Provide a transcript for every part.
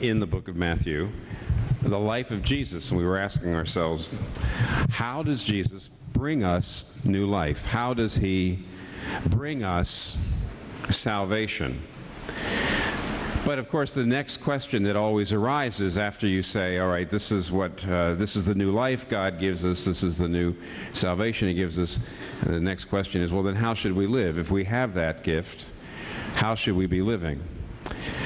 in the book of Matthew, the life of Jesus, and we were asking ourselves, how does Jesus bring us new life? How does he bring us salvation? But of course, the next question that always arises after you say, all right, this is the new life God gives us, this is the new salvation he gives us, the next question is, well, then how should we live? If we have that gift, how should we be living?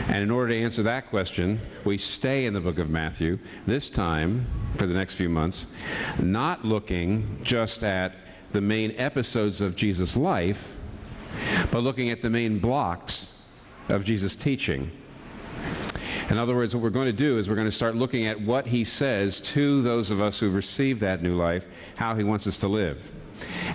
And in order to answer that question, we stay in the book of Matthew, this time, for the next few months, not looking just at the main episodes of Jesus' life, but looking at the main blocks of Jesus' teaching. In other words, what we're going to do is we're going to start looking at what he says to those of us who've received that new life, how he wants us to live.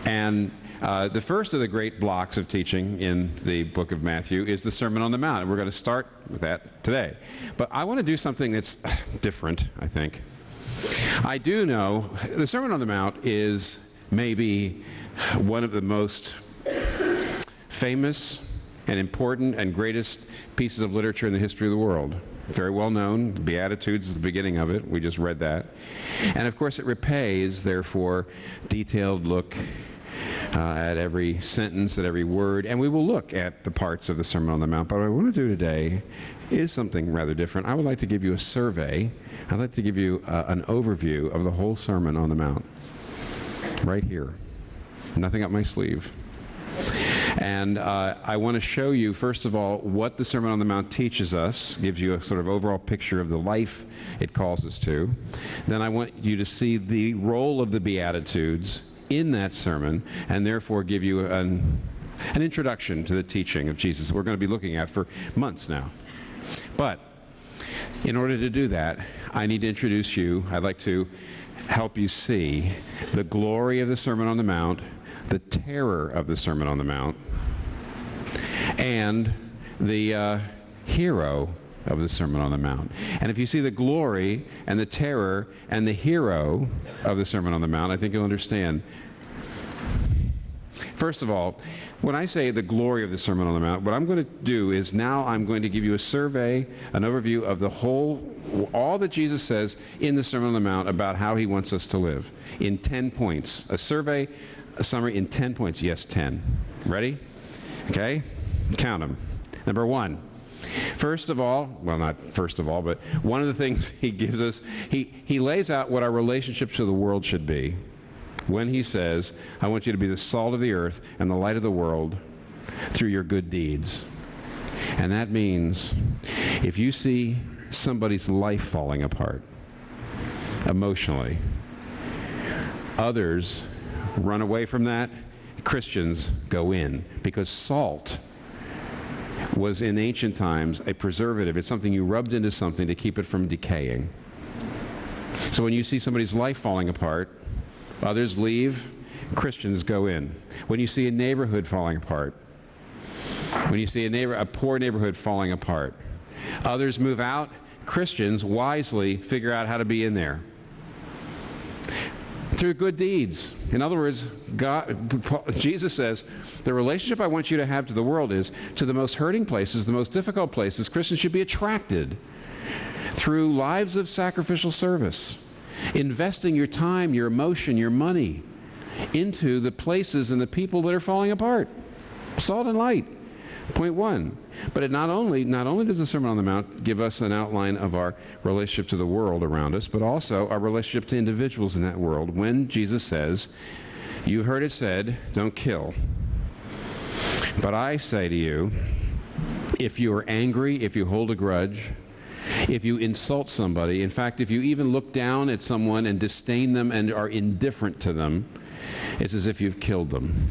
And the first of the great blocks of teaching in the book of Matthew is the Sermon on the Mount. And we're going to start with that today. But I want to do something that's different, I think. I do know the Sermon on the Mount is maybe one of the most famous and important and greatest pieces of literature in the history of the world. Very well known. Beatitudes is the beginning of it. We just read that. And of course it repays, therefore, detailed look at every sentence, at every word, and we will look at the parts of the Sermon on the Mount. But what I want to do today is something rather different. I would like to give you a survey. I'd like to give you an overview of the whole Sermon on the Mount. Right here. Nothing up my sleeve. And I want to show you, first of all, what the Sermon on the Mount teaches us, gives you a sort of overall picture of the life it calls us to. Then I want you to see the role of the Beatitudes in that sermon, and therefore give you an introduction to the teaching of Jesus that we're going to be looking at for months now. But in order to do that, I need to introduce you. I'd like to help you see the glory of the Sermon on the Mount, the terror of the Sermon on the Mount, and the hero of the Sermon on the Mount. And if you see the glory and the terror and the hero of the Sermon on the Mount, I think you'll understand. First of all, when I say the glory of the Sermon on the Mount, what I'm going to do is now I'm going to give you a survey, an overview of the all that Jesus says in the Sermon on the Mount about how he wants us to live in 10 points. A survey, a summary in 10 points. Yes, 10. Ready? Okay? Count them. Number 1. First of all, well, not first of all, but one of the things he gives us, he lays out what our relationship to the world should be when he says, I want you to be the salt of the earth and the light of the world through your good deeds. And that means if you see somebody's life falling apart emotionally, others run away from that, Christians go in, because salt was in ancient times a preservative. It's something you rubbed into something to keep it from decaying. So when you see somebody's life falling apart, others leave, Christians go in. When you see a neighborhood falling apart, when you see a poor neighborhood falling apart, others move out, Christians wisely figure out how to be in there. Through good deeds. In other words, Jesus says, the relationship I want you to have to the world is to the most hurting places, the most difficult places. Christians should be attracted through lives of sacrificial service, investing your time, your emotion, your money into the places and the people that are falling apart. Salt and light. Point 1. But it not only does the Sermon on the Mount give us an outline of our relationship to the world around us, but also our relationship to individuals in that world when Jesus says, you've heard it said, don't kill. But I say to you, if you are angry, if you hold a grudge, if you insult somebody, in fact, if you even look down at someone and disdain them and are indifferent to them, it's as if you've killed them.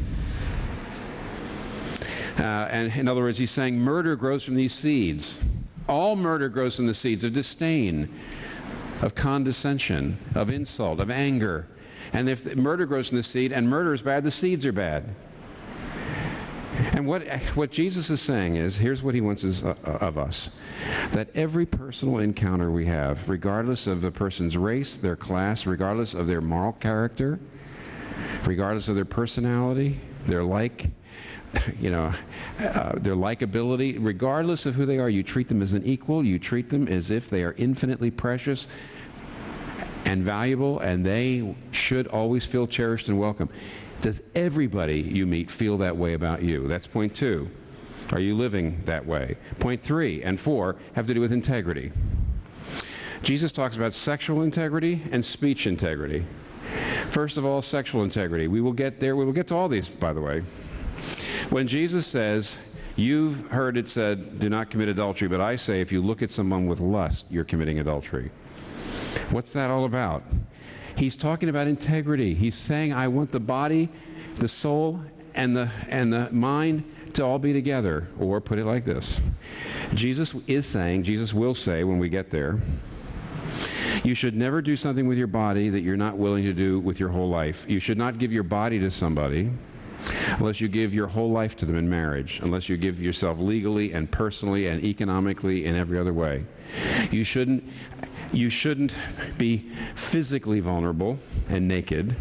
And in other words, he's saying murder grows from these seeds. All murder grows from the seeds of disdain, of condescension, of insult, of anger. And if murder grows from the seed, and murder is bad, the seeds are bad. And what Jesus is saying is, here's what he wants of us, that every personal encounter we have, regardless of the person's race, their class, regardless of their moral character, regardless of their personality, their their likability, regardless of who they are, you treat them as an equal. You treat them as if they are infinitely precious and valuable, and they should always feel cherished and welcome. Does everybody you meet feel that way about you? That's point 2. Are you living that way? Point 3 and 4 have to do with integrity. Jesus talks about sexual integrity and speech integrity. First of all, sexual integrity. We will get there. We will get to all these, by the way. When Jesus says, you've heard it said, do not commit adultery, but I say if you look at someone with lust, you're committing adultery. What's that all about? He's talking about integrity. He's saying, I want the body, the soul, and the mind to all be together. Or put it like this. Jesus will say when we get there, you should never do something with your body that you're not willing to do with your whole life. You should not give your body to somebody unless you give your whole life to them in marriage, unless you give yourself legally and personally and economically and every other way. You shouldn't be physically vulnerable and naked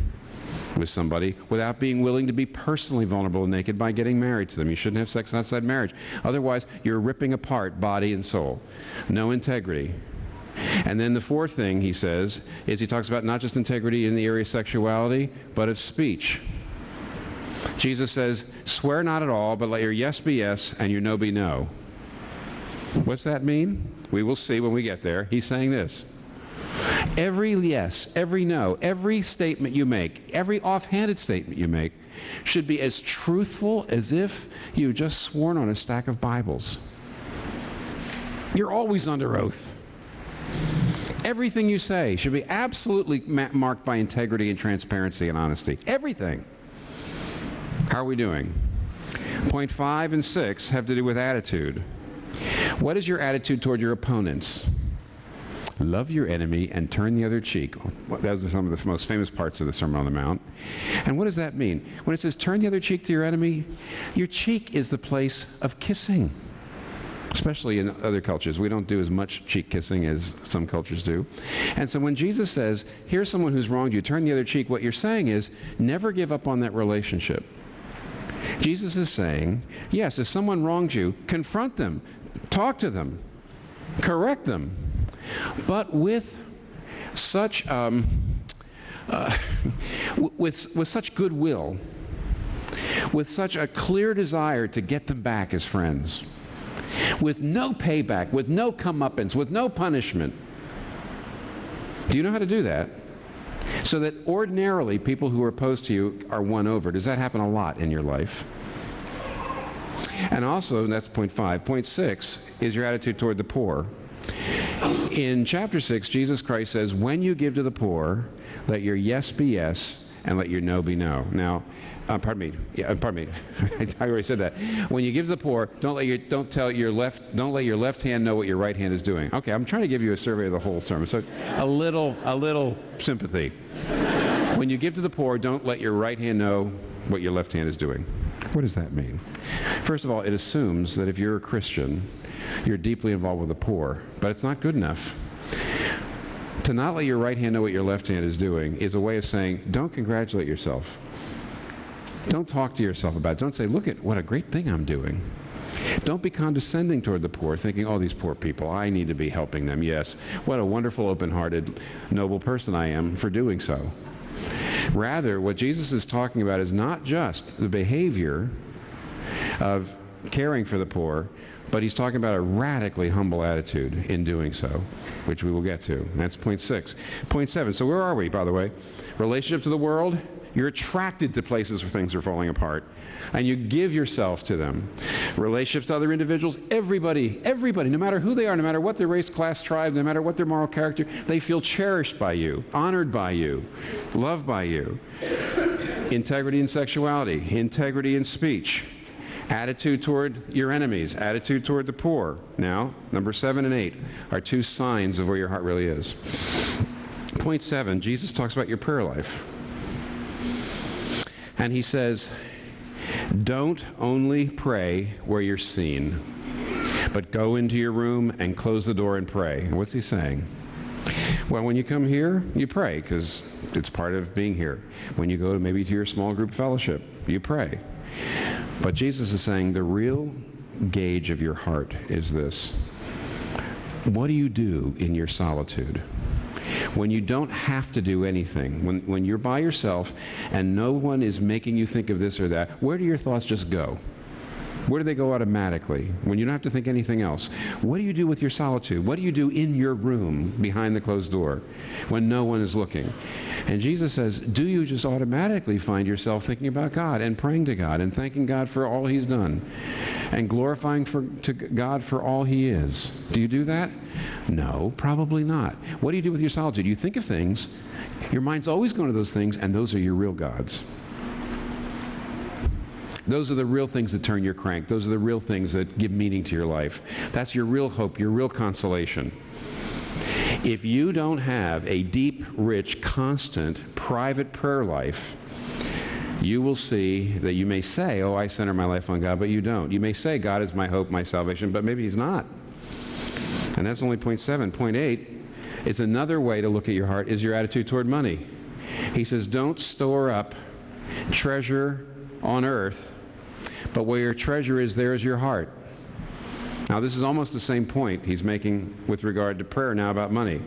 with somebody without being willing to be personally vulnerable and naked by getting married to them. You shouldn't have sex outside marriage. Otherwise, you're ripping apart body and soul. No integrity. And then the fourth thing he says is he talks about not just integrity in the area of sexuality, but of speech. Jesus says, swear not at all, but let your yes be yes and your no be no. What's that mean? We will see when we get there. He's saying this. Every yes, every no, every statement you make, every offhanded statement you make should be as truthful as if you just sworn on a stack of Bibles. You're always under oath. Everything you say should be absolutely marked by integrity and transparency and honesty. Everything. How are we doing? Point 5 and 6 have to do with attitude. What is your attitude toward your opponents? Love your enemy and turn the other cheek. Those are some of the most famous parts of the Sermon on the Mount. And what does that mean? When it says turn the other cheek to your enemy, your cheek is the place of kissing. Especially in other cultures. We don't do as much cheek kissing as some cultures do. And so when Jesus says, here's someone who's wronged you, turn the other cheek, what you're saying is, never give up on that relationship. Jesus is saying, yes, if someone wrongs you, confront them, talk to them, correct them, but with such with such goodwill, with such a clear desire to get them back as friends, with no payback, with no comeuppance, with no punishment. Do you know how to do that? So that ordinarily people who are opposed to you are won over. Does that happen a lot in your life? And also, and that's point 5. Point 6 is your attitude toward the poor. In chapter 6, Jesus Christ says, when you give to the poor, let your yes be yes and let your no be no. Now, pardon me. I already said that. When you give to the poor, don't let your left hand know what your right hand is doing. Okay, I'm trying to give you a survey of the whole sermon, so a little sympathy. When you give to the poor, don't let your right hand know what your left hand is doing. What does that mean? First of all, it assumes that if you're a Christian, you're deeply involved with the poor, but it's not good enough. To not let your right hand know what your left hand is doing is a way of saying, don't congratulate yourself. Don't talk to yourself about it. Don't say, look at what a great thing I'm doing. Don't be condescending toward the poor, thinking, oh, these poor people, I need to be helping them. Yes, what a wonderful, open-hearted, noble person I am for doing so. Rather, what Jesus is talking about is not just the behavior of caring for the poor, but he's talking about a radically humble attitude in doing so, which we will get to. And that's point 6. Point 7, so where are we, by the way? Relationship to the world, you're attracted to places where things are falling apart, and you give yourself to them. Relationships to other individuals, everybody, no matter who they are, no matter what their race, class, tribe, no matter what their moral character, they feel cherished by you, honored by you, loved by you. Integrity in sexuality, integrity in speech, attitude toward your enemies, attitude toward the poor. Now, number 7 and 8 are 2 signs of where your heart really is. Point 7, Jesus talks about your prayer life. And he says, don't only pray where you're seen, but go into your room and close the door and pray. And what's he saying? Well, when you come here, you pray, because it's part of being here. When you go maybe to your small group fellowship, you pray. But Jesus is saying the real gauge of your heart is this. What do you do in your solitude? When you don't have to do anything, when you're by yourself and no one is making you think of this or that, where do your thoughts just go? Where do they go automatically when you don't have to think anything else? What do you do with your solitude? What do you do in your room behind the closed door when no one is looking? And Jesus says, do you just automatically find yourself thinking about God and praying to God and thanking God for all He's done and glorifying to God for all He is? Do you do that? No, probably not. What do you do with your solitude? You think of things, your mind's always going to those things, and those are your real gods. Those are the real things that turn your crank. Those are the real things that give meaning to your life. That's your real hope, your real consolation. If you don't have a deep, rich, constant, private prayer life, you will see that you may say, oh, I center my life on God, but you don't. You may say, God is my hope, my salvation, but maybe He's not. And that's only point 7. Point 8 is another way to look at your heart is your attitude toward money. He says, don't store up treasure on earth, but where your treasure is, there is your heart. Now, this is almost the same point he's making with regard to prayer now about money.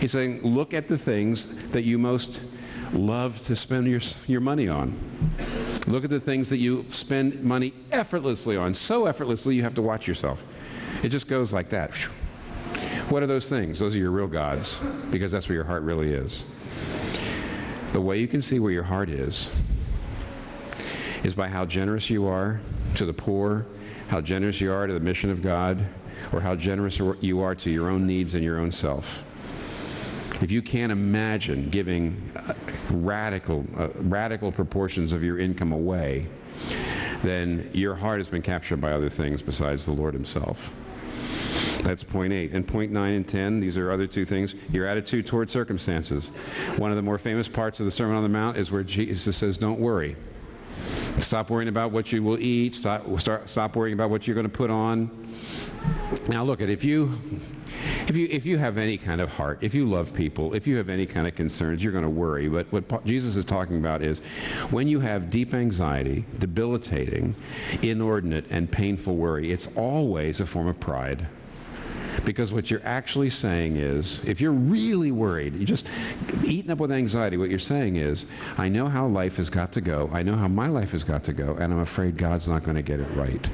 He's saying, look at the things that you most love to spend your money on. Look at the things that you spend money effortlessly on, so effortlessly you have to watch yourself. It just goes like that. What are those things? Those are your real gods, because that's where your heart really is. The way you can see where your heart is by how generous you are to the poor, how generous you are to the mission of God, or how generous you are to your own needs and your own self. If you can't imagine giving radical proportions of your income away, then your heart has been captured by other things besides the Lord Himself. That's point 8. And point 9 and 10, these are other two things. Your attitude toward circumstances. One of the more famous parts of the Sermon on the Mount is where Jesus says, don't worry. Stop worrying about what you will eat. Stop worrying about what you're going to put on. Now look, if you have any kind of heart, if you love people, if you have any kind of concerns, you're going to worry. But what Jesus is talking about is when you have deep anxiety, debilitating, inordinate, and painful worry, it's always a form of pride. Because what you're actually saying is, if you're really worried, you're just eaten up with anxiety, what you're saying is, I know how life has got to go, I know how my life has got to go, and I'm afraid God's not going to get it right.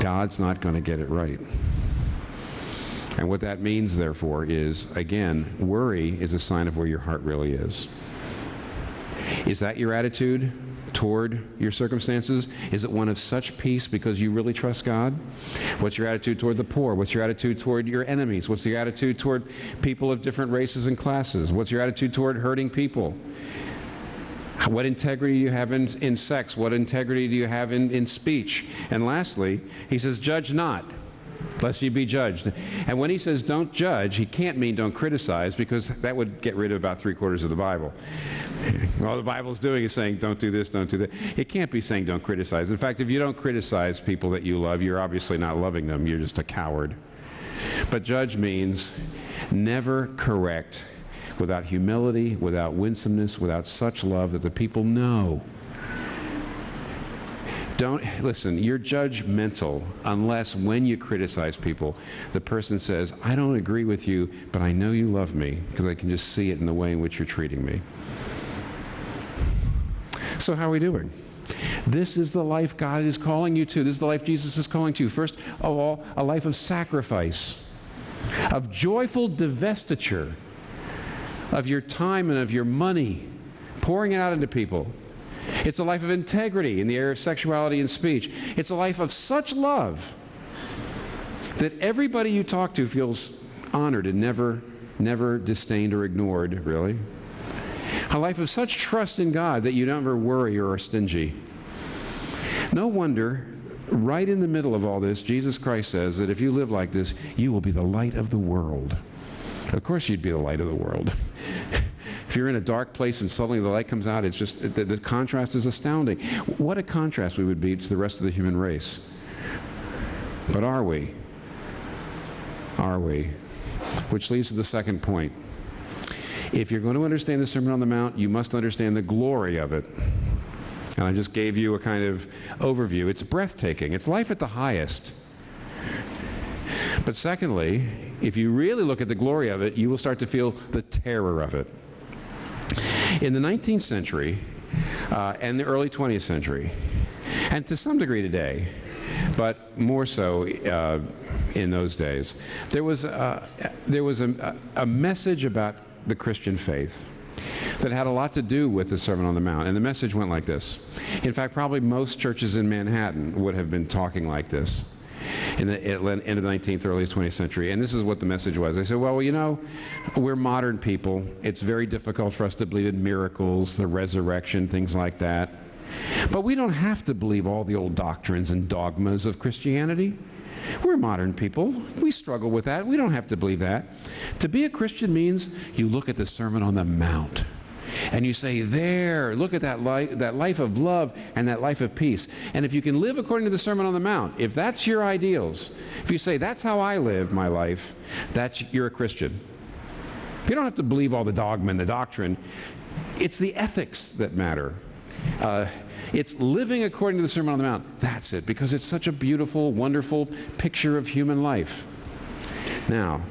God's not going to get it right. And what that means, therefore, is, again, worry is a sign of where your heart really is. Is that your attitude toward your circumstances? Is it one of such peace because you really trust God? What's your attitude toward the poor? What's your attitude toward your enemies? What's your attitude toward people of different races and classes? What's your attitude toward hurting people? What integrity do you have in sex? What integrity do you have in speech? And lastly, he says, judge not, lest you be judged. And when he says don't judge, he can't mean don't criticize, because that would get rid of about 3/4 of the Bible. All the Bible's doing is saying don't do this, don't do that. It can't be saying don't criticize. In fact, if you don't criticize people that you love, you're obviously not loving them. You're just a coward. But judge means never correct without humility, without winsomeness, without such love that the people know. Don't, listen, you're judgmental unless when you criticize people, the person says, I don't agree with you, but I know you love me because I can just see it in the way in which you're treating me. So how are we doing? This is the life God is calling you to. This is the life Jesus is calling to. First of all, a life of sacrifice, of joyful divestiture of your time and of your money, pouring it out into people. It's a life of integrity in the area of sexuality and speech. It's a life of such love that everybody you talk to feels honored and never disdained or ignored, really. A life of such trust in God that you don't ever worry or are stingy. No wonder, right in the middle of all this, Jesus Christ says that if you live like this, you will be the light of the world. Of course you'd be the light of the world. If you're in a dark place and suddenly the light comes out, it's just, the contrast is astounding. What a contrast we would be to the rest of the human race. But are we? Are we? Which leads to the second point. If you're going to understand the Sermon on the Mount, you must understand the glory of it. And I just gave you a kind of overview. It's breathtaking. It's life at the highest. But secondly, if you really look at the glory of it, you will start to feel the terror of it. In the 19th century and the early 20th century, and to some degree today, but more so in those days, there was a message about the Christian faith that had a lot to do with the Sermon on the Mount. And the message went like this. In fact, probably most churches in Manhattan would have been talking like this in the end of the 19th, early 20th century. And this is what the message was. They said, well, you know, we're modern people. It's very difficult for us to believe in miracles, the resurrection, things like that. But we don't have to believe all the old doctrines and dogmas of Christianity. We're modern people. We struggle with that. We don't have to believe that. To be a Christian means you look at the Sermon on the Mount and you say, there, look at that life of love and that life of peace. And if you can live according to the Sermon on the Mount, if that's your ideals, if you say, that's how I live my life, you're a Christian. You don't have to believe all the dogma and the doctrine. It's the ethics that matter. It's living according to the Sermon on the Mount. That's it, because it's such a beautiful, wonderful picture of human life. Now,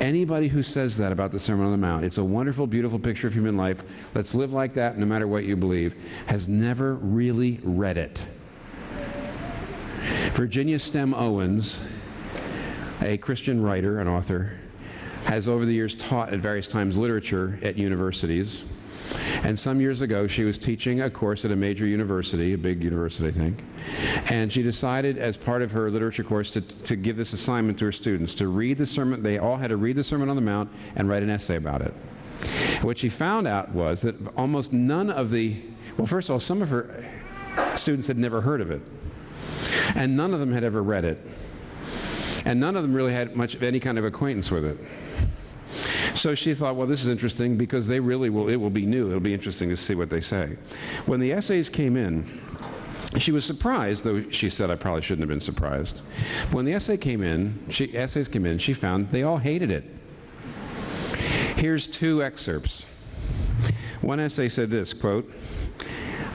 anybody who says that about the Sermon on the Mount, it's a wonderful, beautiful picture of human life, let's live like that no matter what you believe, has never really read it. Virginia Stem Owens, a Christian writer and author, has over the years taught at various times literature at universities. And some years ago, she was teaching a course at a major university, a big university, I think. And she decided, as part of her literature course, to give this assignment to her students, to read the sermon. They all had to read the Sermon on the Mount and write an essay about it. What she found out was that almost none of well, first of all, some of her students had never heard of it. And none of them had ever read it. And none of them really had much of any kind of acquaintance with it. So she thought, well, this is interesting because it will be new. It'll be interesting to see what they say. When the essays came in, she was surprised, though she said I probably shouldn't have been surprised. When the essays came in, she found they all hated it. Here's two excerpts. One essay said this, quote,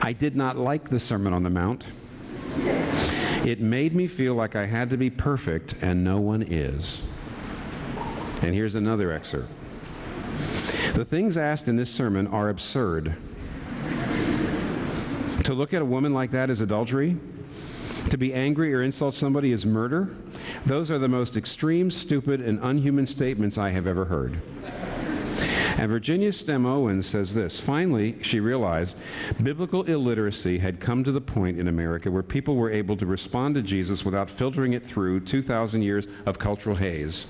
"I did not like the Sermon on the Mount. It made me feel like I had to be perfect, and no one is." And here's another excerpt. "The things asked in this sermon are absurd. To look at a woman like that is adultery. To be angry or insult somebody is murder. Those are the most extreme, stupid, and unhuman statements I have ever heard." And Virginia Stem Owens says this, "Finally, she realized biblical illiteracy had come to the point in America where people were able to respond to Jesus without filtering it through 2,000 years of cultural haze.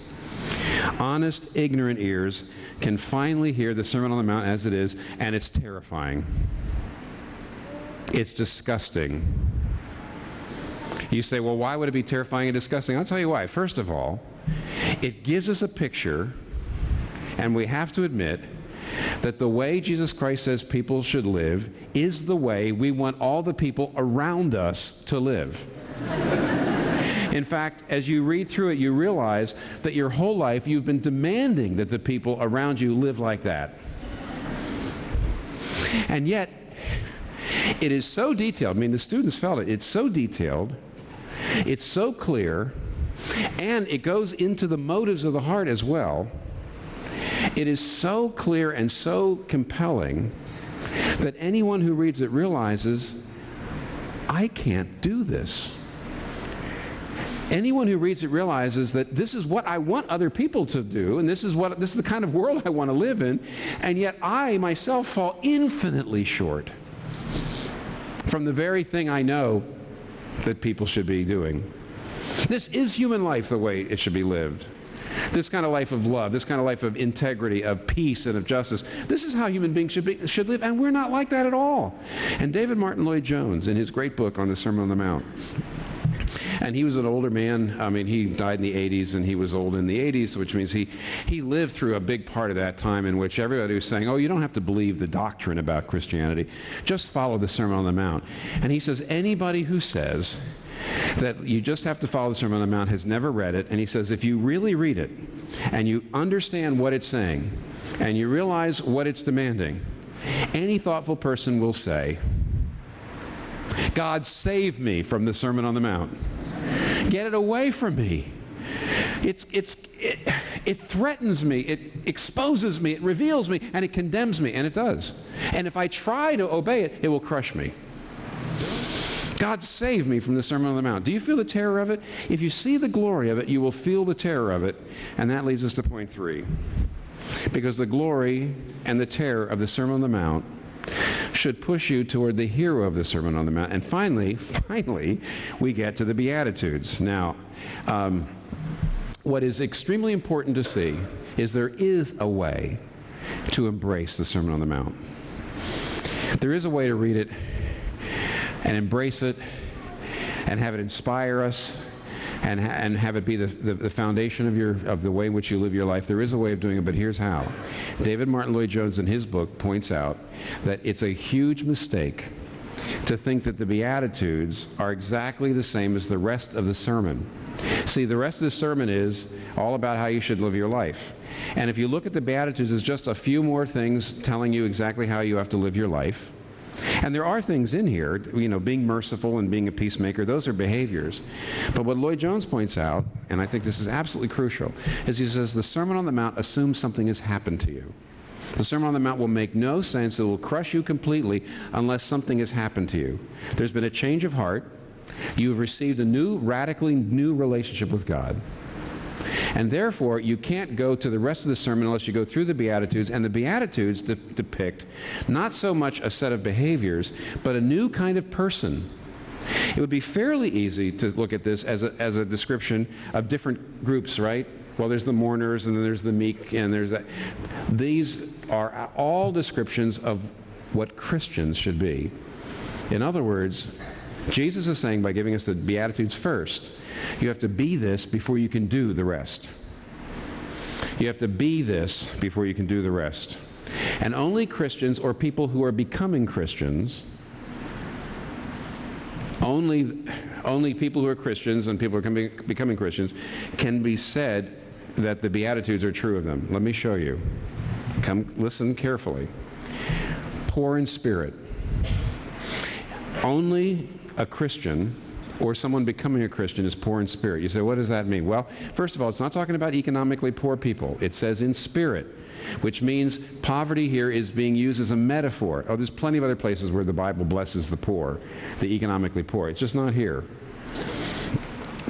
Honest, ignorant ears can finally hear the Sermon on the Mount as it is, and it's terrifying. It's disgusting." You say, well, why would it be terrifying and disgusting? I'll tell you why. First of all, it gives us a picture, and we have to admit that the way Jesus Christ says people should live is the way we want all the people around us to live. In fact, as you read through it, you realize that your whole life you've been demanding that the people around you live like that. And yet, it is so detailed. I mean, the students felt it. It's so detailed. It's so clear. And it goes into the motives of the heart as well. It is so clear and so compelling that anyone who reads it realizes, I can't do this. Anyone who reads it realizes that this is what I want other people to do, and this is the kind of world I want to live in, and yet I myself fall infinitely short from the very thing I know that people should be doing. This is human life the way it should be lived. This kind of life of love, this kind of life of integrity, of peace, and of justice. This is how human beings should live, and we're not like that at all. And David Martin Lloyd-Jones, in his great book on the Sermon on the Mount, and he was an older man. I mean, he died in the 80s, and he was old in the 80s, which means he lived through a big part of that time in which everybody was saying, oh, you don't have to believe the doctrine about Christianity. Just follow the Sermon on the Mount. And he says, anybody who says that you just have to follow the Sermon on the Mount has never read it. And he says, if you really read it, and you understand what it's saying, and you realize what it's demanding, any thoughtful person will say, God, save me from the Sermon on the Mount. Get it away from me. It threatens me, it exposes me, it reveals me, and it condemns me, and it does. And if I try to obey it, it will crush me. God, save me from the Sermon on the Mount. Do you feel the terror of it? If you see the glory of it, you will feel the terror of it. And that leads us to point 3. Because the glory and the terror of the Sermon on the Mount should push you toward the hero of the Sermon on the Mount. And finally, we get to the Beatitudes. Now, what is extremely important to see is there is a way to embrace the Sermon on the Mount. There is a way to read it and embrace it and have it inspire us and have it be the foundation of the way in which you live your life. There is a way of doing it, but here's how. David Martin Lloyd-Jones in his book points out that it's a huge mistake to think that the Beatitudes are exactly the same as the rest of the sermon. See, the rest of the sermon is all about how you should live your life. And if you look at the Beatitudes as just a few more things telling you exactly how you have to live your life, and there are things in here, being merciful and being a peacemaker, those are behaviors. But what Lloyd-Jones points out, and I think this is absolutely crucial, is he says the Sermon on the Mount assumes something has happened to you. The Sermon on the Mount will make no sense, it will crush you completely unless something has happened to you. There's been a change of heart. You have received a radically new relationship with God. And therefore, you can't go to the rest of the sermon unless you go through the Beatitudes. And the Beatitudes depict not so much a set of behaviors, but a new kind of person. It would be fairly easy to look at this as a description of different groups, right? Well, there's the mourners, and then there's the meek, and there's that. These are all descriptions of what Christians should be. In other words, Jesus is saying by giving us the Beatitudes first, you have to be this before you can do the rest. You have to be this before you can do the rest. And only Christians or people who are becoming Christians, only people who are Christians and people who are becoming Christians can be said that the Beatitudes are true of them. Let me show you. Come listen carefully. Poor in spirit. Only a Christian or someone becoming a Christian is poor in spirit. You say, what does that mean? Well, first of all, it's not talking about economically poor people. It says in spirit, which means poverty here is being used as a metaphor. Oh, there's plenty of other places where the Bible blesses the poor, the economically poor. It's just not here.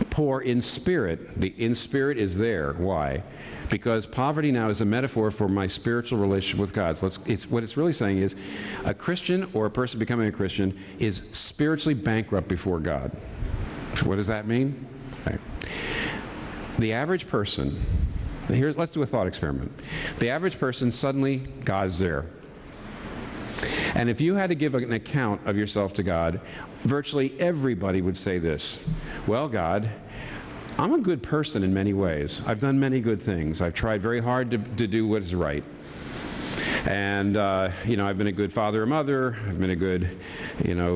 Poor in spirit. The in spirit is there. Why? Because poverty now is a metaphor for my spiritual relationship with God. So what it's really saying is a Christian or a person becoming a Christian is spiritually bankrupt before God. What does that mean? Right. The average person, let's do a thought experiment. The average person, suddenly God's there. And if you had to give an account of yourself to God, virtually everybody would say this: well, God, I'm a good person in many ways. I've done many good things. I've tried very hard to do what is right. And, I've been a good father or mother. I've been a good,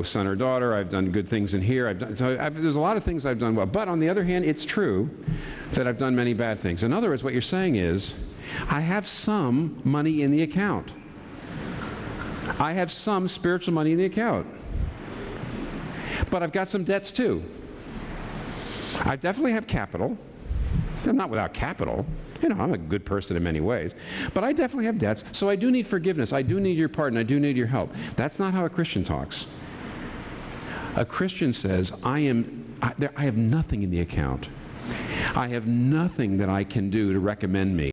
son or daughter. I've done good things in here. There's a lot of things I've done well. But on the other hand, it's true that I've done many bad things. In other words, what you're saying is, I have some money in the account. I have some spiritual money in the account. But I've got some debts too. I definitely have capital. I'm not without capital. I'm a good person in many ways. But I definitely have debts, so I do need forgiveness. I do need your pardon. I do need your help. That's not how a Christian talks. A Christian says, I have nothing in the account. I have nothing that I can do to recommend me.